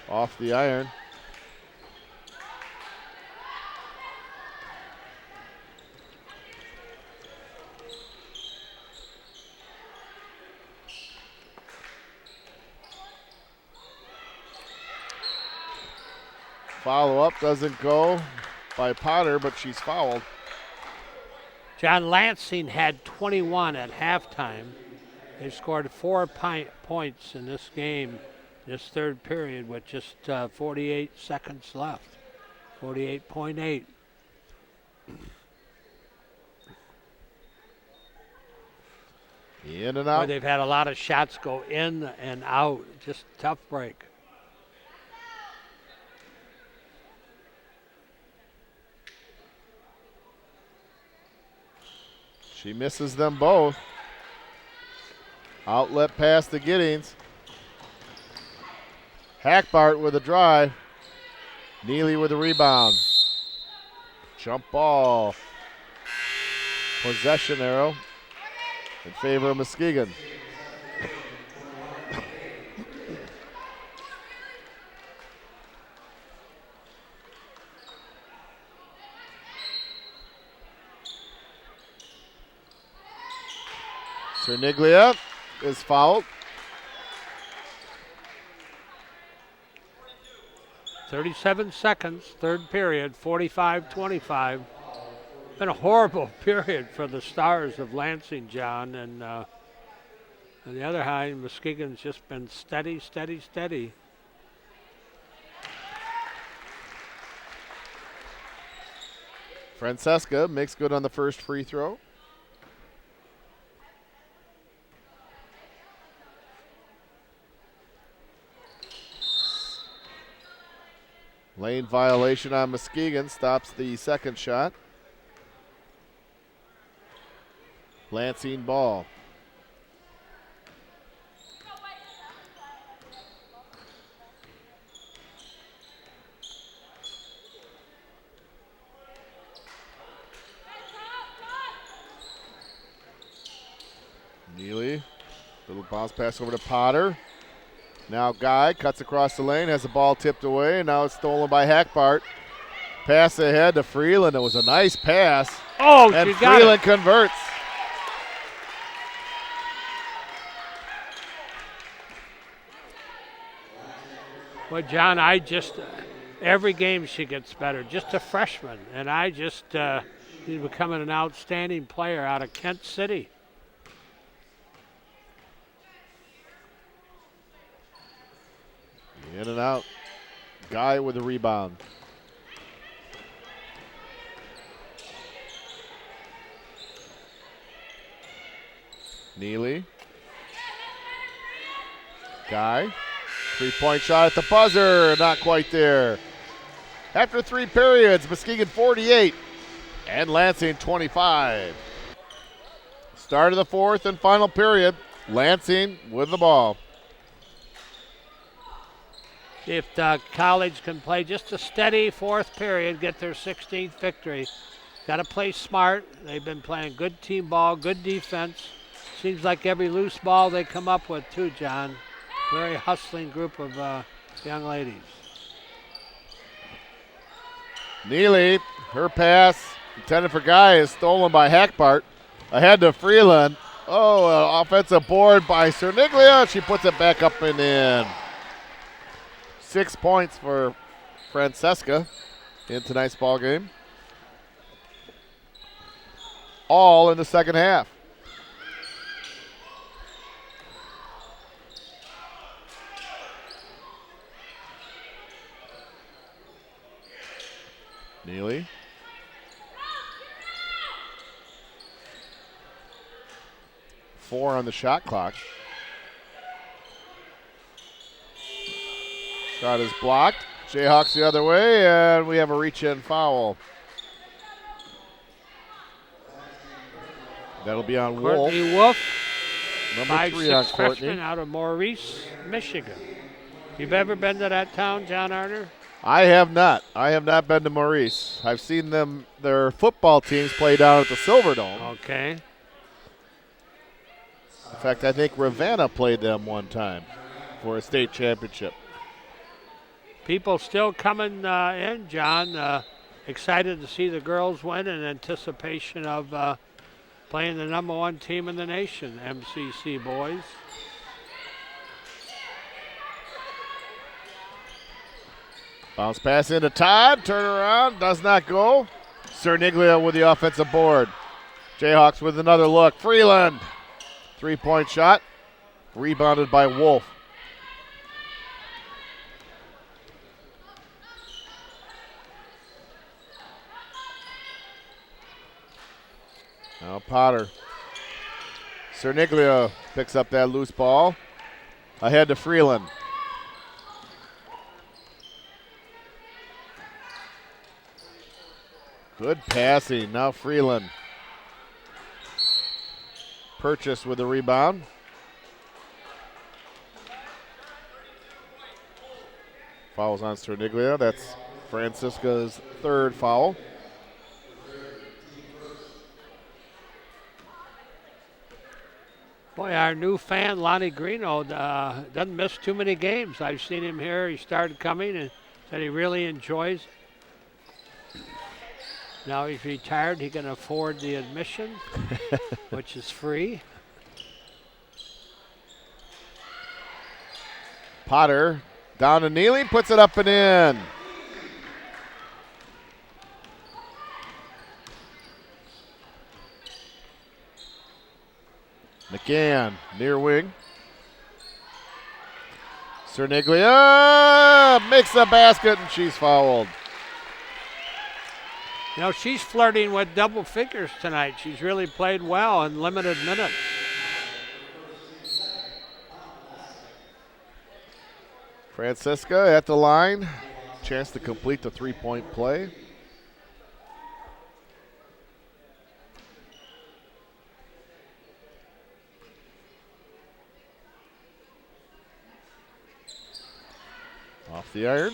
off the iron. Follow-up doesn't go by Potter, but she's fouled. John, Lansing had 21 at halftime. They scored 4 points in this game, this third period, with just 48 seconds left. 48.8. In and out. Boy, they've had a lot of shots go in and out. Just tough break. She misses them both. Outlet pass to Giddings. Hackbart with a drive. Neely with a rebound. Jump ball. Possession arrow in favor of Muskegon. Cerniglia is fouled. 37 seconds, third period, 45-25. Been a horrible period for the Stars of Lansing, John. And on the other hand, Muskegon's just been steady, steady, steady. Francesca makes good on the first free throw. Lane violation on Muskegon stops the second shot. Lansing ball. Neely, little bounce pass over to Potter. Now Guy cuts across the lane, has the ball tipped away, and now it's stolen by Hackbart. Pass ahead to Freeland. It was a nice pass. Oh, and she got Freeland it. converts. Well, John, every game she gets better. Just a freshman, and she's becoming an outstanding player out of Kent City. In and out. Guy with the rebound. Neely. Guy. 3-point shot at the buzzer. Not quite there. After 3 periods, Muskegon 48 and Lansing 25. Start of the 4th and final period. Lansing with the ball. See if the college can play just a steady 4th period, get their 16th victory. Got to play smart. They've been playing good team ball, good defense. Seems like every loose ball they come up with too, John. Very hustling group of young ladies. Neely, her pass intended for Guy is stolen by Hackbart. Ahead to Freeland. Oh, an offensive board by Cerniglia. She puts it back up and in. 6 points for Francesca in tonight's ball game. All in the second half. Neely. Four on the shot clock. Shot is blocked. Jayhawks the other way, and we have a reach-in foul. That'll be on Wolf. Courtney Wolf, Number 3 on 5'6" Courtney. freshman out of Maurice, Michigan. You've ever been to that town, John Arter? I have not. I have not been to Maurice. I've seen their football teams play down at the Silverdome. Okay. In fact, I think Ravenna played them one time for a state championship. People still coming in, John. Excited to see the girls win in anticipation of playing the number 1 team in the nation, MCC boys. Bounce pass into Todd. Turn around. Does not go. Cerniglia with the offensive board. Jayhawks with another look. Freeland. 3-point shot. Rebounded by Wolf. Now Potter. Cerniglia picks up that loose ball. Ahead to Freeland. Good passing. Now Freeland. Purchase with the rebound. Fouls on Cerniglia. That's Francisca's 3rd foul. Boy, our new fan, Lonnie Greeno, doesn't miss too many games. I've seen him here. He started coming and said he really enjoys it. Now he's retired. He can afford the admission, which is free. Potter down to Neely, puts it up and in. McGann, near wing. Cerniglia makes the basket, and she's fouled. You know, she's flirting with double figures tonight. She's really played well in limited minutes. Francisca at the line. Chance to complete the 3-point play. Off the iron.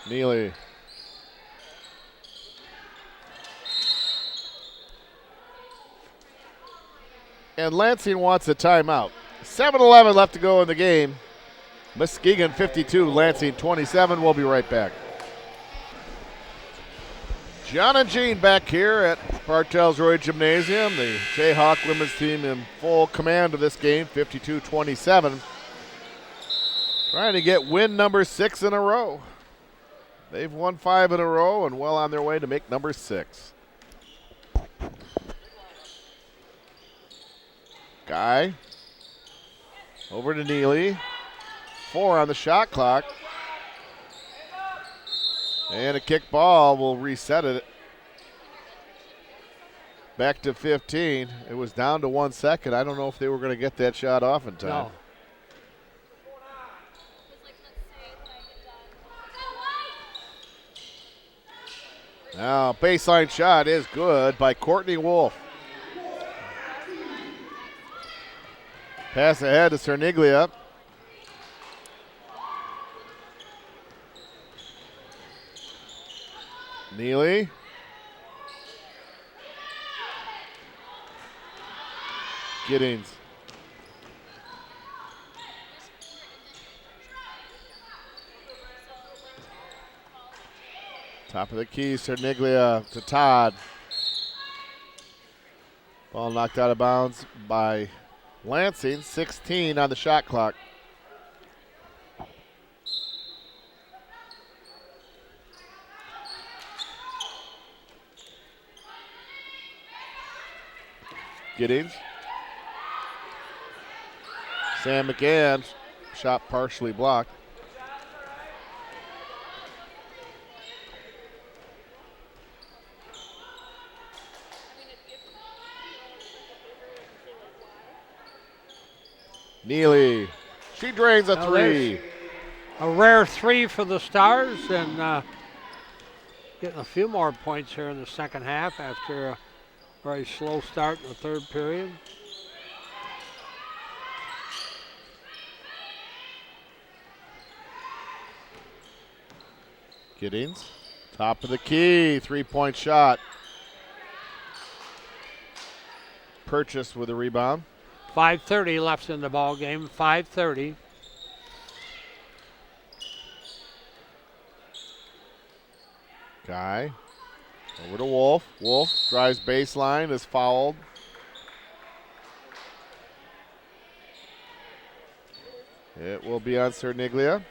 Neely. And Lansing wants a timeout. 7:11 left to go in the game. Muskegon 52, Lansing 27. We'll be right back. John and Jean back here at Bartels Roy Gymnasium. The Jayhawk women's team in full command of this game, 52-27. Trying to get win number 6 in a row. They've won 5 in a row and well on their way to make number 6. Guy. Over to Neely. 4 on the shot clock. And a kick ball will reset it. Back to 15. It was down to 1 second. I don't know if they were going to get that shot off in time. No. Now, baseline shot is good by Courtney Wolf. Pass ahead to Cerniglia. Neely. Giddings. Top of the key, Cerniglia to Todd. Ball knocked out of bounds by Lansing, 16 on the shot clock. Giddings. Sam McGann, shot partially blocked. Neely, she drains a Now three. A rare 3 for the Stars, and getting a few more points here in the second half after a very slow start in the third period. Giddings, top of the key, 3-point shot. Purchase with a rebound. 5:30 left in the ball game. 5:30. Guy over to Wolf. Wolf drives baseline, is fouled. It will be on Cerniglia.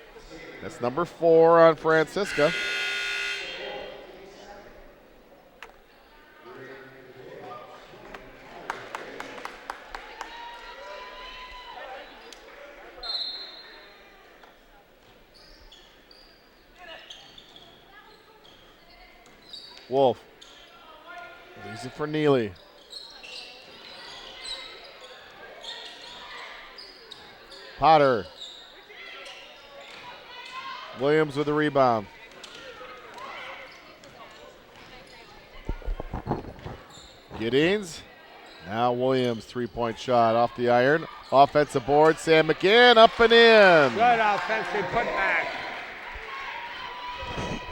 That's number 4 on Francisca. Wolf. Leaves it for Neely. Potter. Williams with the rebound. Giddings. Now Williams, 3-point shot off the iron. Offensive board, Sam McGann up and in. Good offensive putback.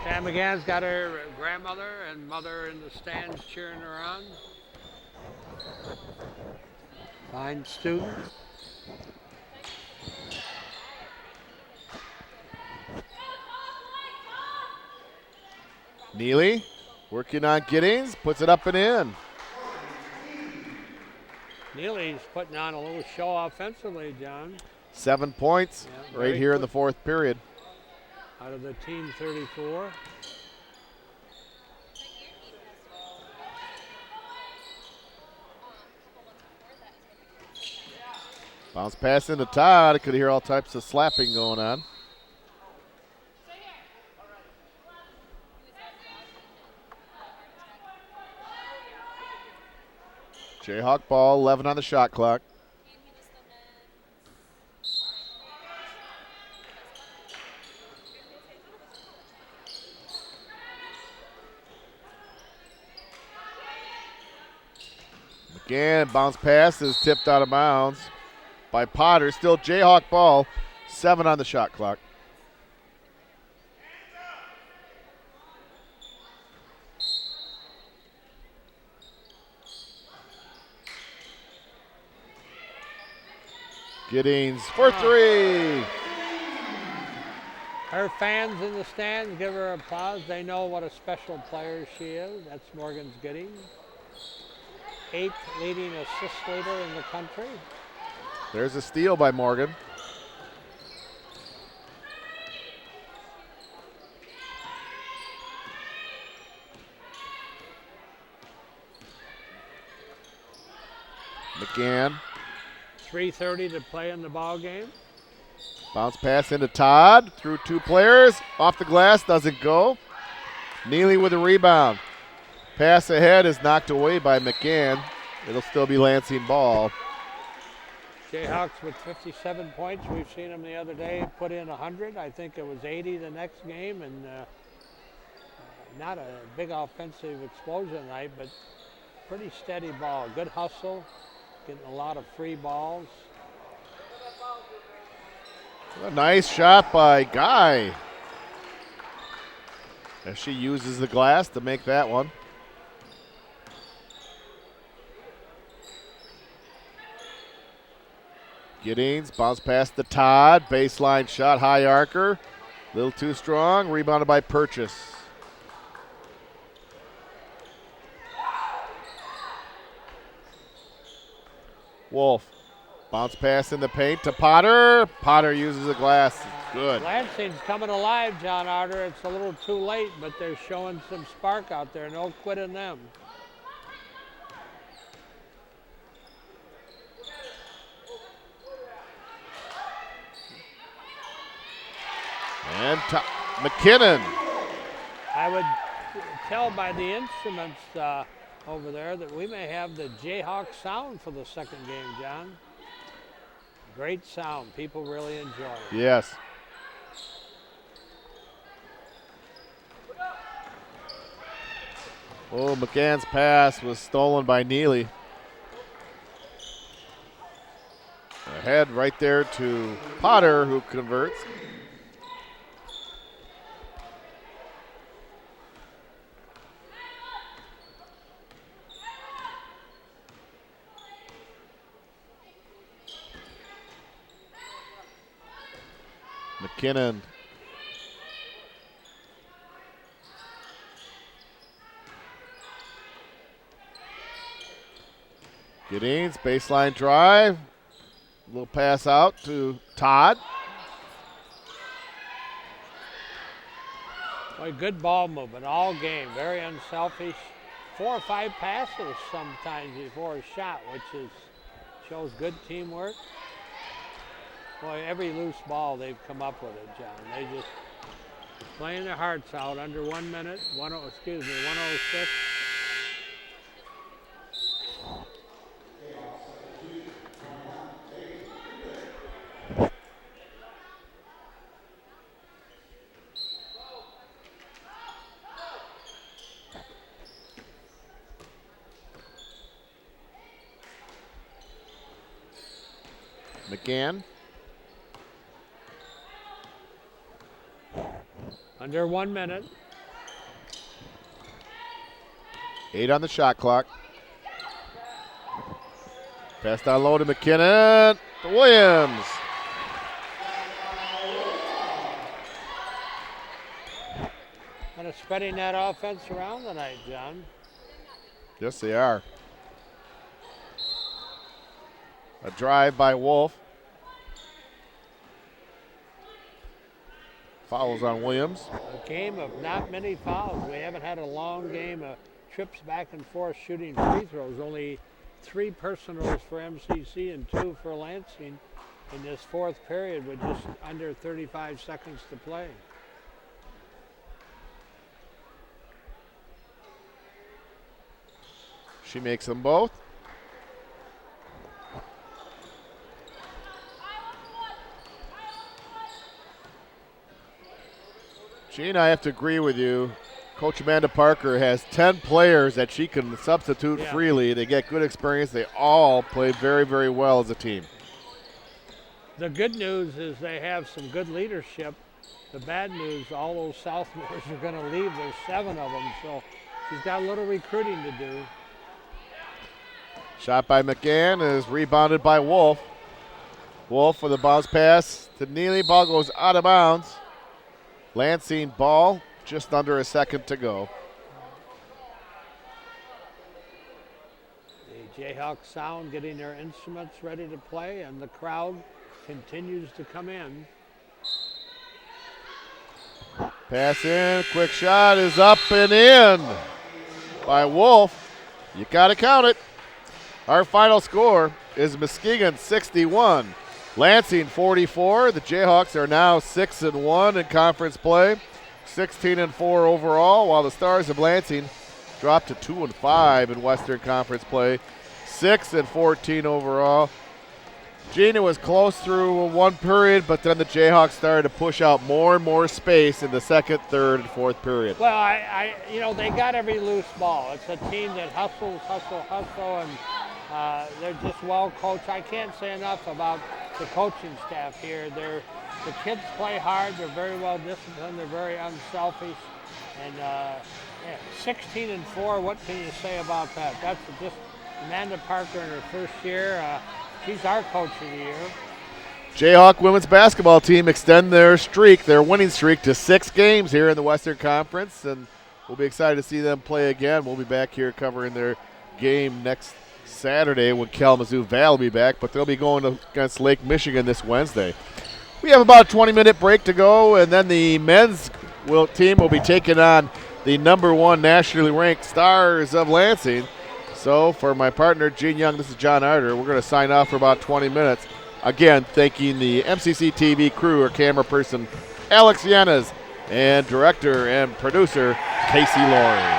Sam McGann's got her grandmother and mother in the stands cheering her on. Fine student. Neely working on Giddings, puts it up and in. Neely's putting on a little show offensively, John. 7 points Yeah, right very here in the quick. fourth period. Out of the team 34. Bounce pass into Todd. I could hear all types of slapping going on. Jayhawk ball, 11 on the shot clock. McGann, bounce pass is tipped out of bounds by Potter. Still Jayhawk ball, 7 on the shot clock. Giddings for three. Her fans in the stands give her applause. They know what a special player she is. That's Morgan's Giddings. 8th leading assist leader in the country. There's a steal by Morgan. McGann. 3:30 to play in the ball game. Bounce pass into Todd. Through two players. Off the glass. Doesn't go. Neely with a rebound. Pass ahead is knocked away by McGann. It'll still be Lansing ball. Jayhawks with 57 points. We've seen them the other day put in 100. I think it was 80 the next game. And not a big offensive explosion tonight, but pretty steady ball. Good hustle. Getting a lot of free balls. A nice shot by Guy. As she uses the glass to make that one. Giddings, bounce past the Todd. Baseline shot, high arcer. A little too strong. Rebounded by Purchase. Wolf. Bounce pass in the paint to Potter. Potter uses the glass. Good. Lansing's coming alive, John Arter. It's a little too late, but they're showing some spark out there. No quitting them. And McKinnon. I would tell by the instruments over there that we may have the Jayhawk sound for the second game, John. Great sound. People really enjoy it. Yes. Oh, McGann's pass was stolen by Neely. Ahead right there to Potter, who converts. McKinnon. Giddings, baseline drive. Little pass out to Todd. Boy, good ball movement all game. Very unselfish. 4 or 5 passes sometimes before a shot, which shows good teamwork. Boy, every loose ball they've come up with it, John. They just playing their hearts out under 1 minute. 106. McGann. Under 1 minute. 8 on the shot clock. Pass down low to McKinnon. To Williams. Kind of spreading that offense around tonight, John. Yes, they are. A drive by Wolf. Fouls on Williams. A game of not many fouls. We haven't had a long game of trips back and forth shooting free throws. Only 3 personals for MCC and 2 for Lansing in this fourth period with just under 35 seconds to play. She makes them both. Gene, I have to agree with you. Coach Amanda Parker has 10 players that she can substitute freely. They get good experience. They all play very, very well as a team. The good news is they have some good leadership. The bad news, all those sophomores are going to leave. There's 7 of them, so she's got a little recruiting to do. Shot by McGann is rebounded by Wolf. Wolf with a bounce pass to Neely. Ball goes out of bounds. Lansing ball, just under a second to go. The Jayhawk Sound getting their instruments ready to play, and the crowd continues to come in. Pass in, quick shot is up and in by Wolf. You got to count it. Our final score is Muskegon 61, Lansing 44. The Jayhawks are now 6-1 in conference play, 16-4 overall, while the Stars of Lansing dropped to 2-5 in Western Conference play, 6-14 overall. Gina was close through one period, but then the Jayhawks started to push out more and more space in the second, third, and fourth period. Well, they got every loose ball. It's a team that hustles, and they're just well coached. I can't say enough about the coaching staff here. The kids play hard. They're very well disciplined. They're very unselfish. And 16-4. What can you say about that? That's just Amanda Parker in her first year. She's our coach of the year. Jayhawk women's basketball team extend their winning streak to 6 games here in the Western Conference, and we'll be excited to see them play again. We'll be back here covering their game next Saturday when Kalamazoo Valley will be back, but they'll be going against Lake Michigan this Wednesday. We have about a 20-minute break to go, and then the men's team will be taking on the #1 nationally ranked Stars of Lansing. So for my partner, Gene Young, this is John Arter. We're going to sign off for about 20 minutes. Again, thanking the MCC TV crew, our camera person, Alex Yanez, and director and producer, Casey Laurie.